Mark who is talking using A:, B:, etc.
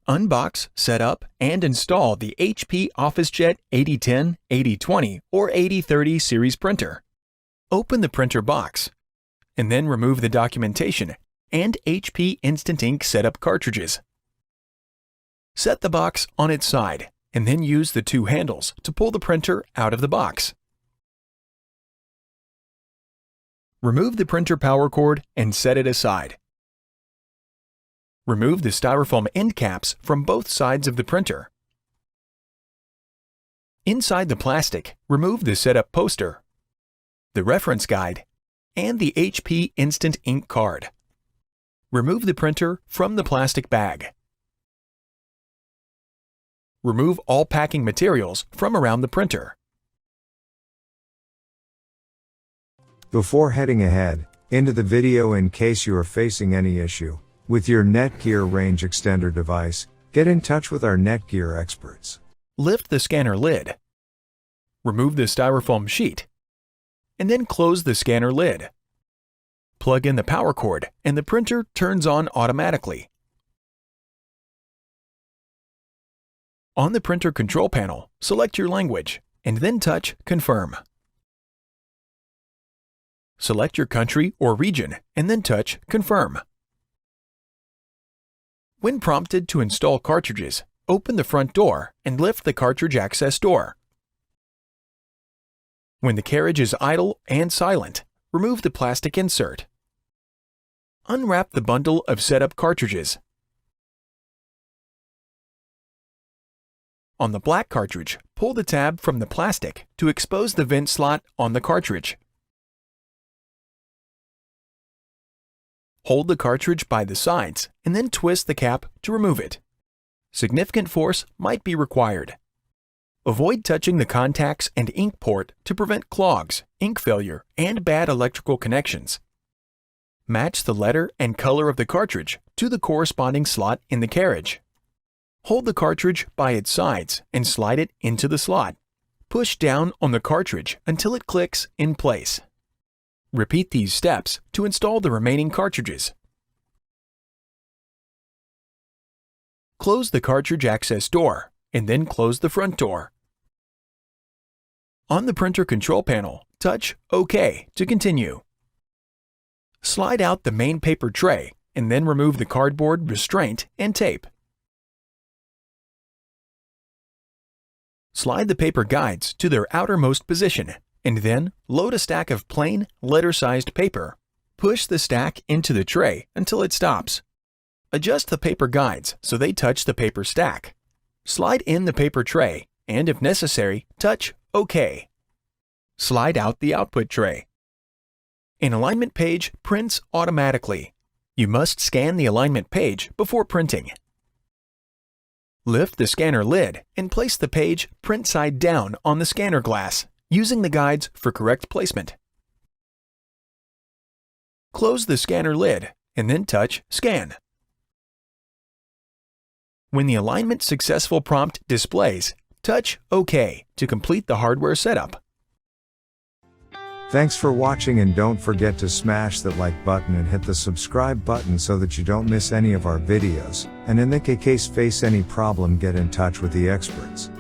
A: Unbox, set up, and install the HP OfficeJet 8010, 8020, or 8030 series printer. Open the printer box, and then remove the documentation and HP Instant Ink setup cartridges. Set the box on its side, and then use the two handles to pull the printer out of the box. Remove the printer power cord and set it aside. Remove the styrofoam end caps from both sides of the printer. Inside the plastic, remove the setup poster, the reference guide, and the HP Instant Ink card. Remove the printer from the plastic bag. Remove all packing materials from around the printer.
B: Before heading ahead into the video, in case you are facing any issue with your Netgear range extender device, get in touch with our Netgear experts.
A: Lift the scanner lid. Remove the styrofoam sheet, and then close the scanner lid. Plug in the power cord, and the printer turns on automatically. On the printer control panel, select your language, and then touch Confirm. Select your country or region, and then touch Confirm. When prompted to install cartridges, open the front door and lift the cartridge access door. When the carriage is idle and silent, remove the plastic insert. Unwrap the bundle of setup cartridges. On the black cartridge, pull the tab from the plastic to expose the vent slot on the cartridge. Hold the cartridge by the sides and then twist the cap to remove it. Significant force might be required. Avoid touching the contacts and ink port to prevent clogs, ink failure, and bad electrical connections. Match the letter and color of the cartridge to the corresponding slot in the carriage. Hold the cartridge by its sides and slide it into the slot. Push down on the cartridge until it clicks in place. Repeat these steps to install the remaining cartridges. Close the cartridge access door, and then close the front door. On the printer control panel, touch OK to continue. Slide out the main paper tray, and then remove the cardboard restraint and tape. Slide the paper guides to their outermost position, and then load a stack of plain, letter-sized paper. Push the stack into the tray until it stops. Adjust the paper guides so they touch the paper stack. Slide in the paper tray, and if necessary, touch OK. Slide out the output tray. An alignment page prints automatically. You must scan the alignment page before printing. Lift the scanner lid and place the page print side down on the scanner glass, using the guides for correct placement. Close the scanner lid and then touch Scan. When the alignment successful prompt displays, touch OK to complete the hardware setup.
B: Thanks for watching, and don't forget to smash that like button and hit the subscribe button so that you don't miss any of our videos, and in the case face any problem, get in touch with the experts.